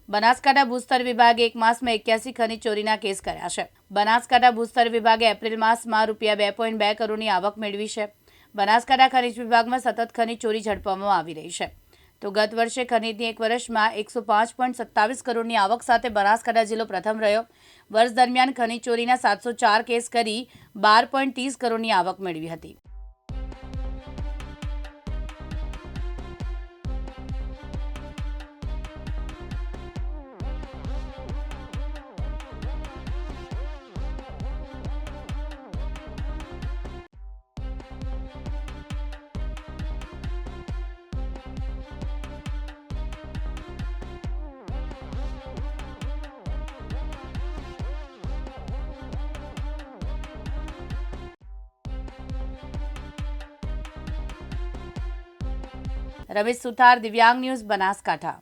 બનાસકાંઠા ભૂસ્તર વિભાગે એક માસમાં 81 ખનીજ ચોરીના કેસ કર્યા છે। બનાસકાંઠા ભૂસ્તર વિભાગે એપ્રિલ માસમાં ₹2.2 કરોડની આવક મેળવી છે। બનાસકાંઠા ખનીજ વિભાગમાં સતત ખનીજ ચોરી ઝડપવામાં આવી રહી છે। તો ગત વર્ષે ખનીજની એક વર્ષમાં 105.27 કરોડની આવક સાથે બનાસકાંઠા જિલ્લો પ્રથમ રહ્યો। વર્ષ દરમિયાન ખનીજ ચોરીના 704 કેસ કરી 12.30 કરોડની આવક મેળવી હતી। રમેશ સુથાર, દિવ્યાંગ ન્યૂઝ, બનાસકાંઠા।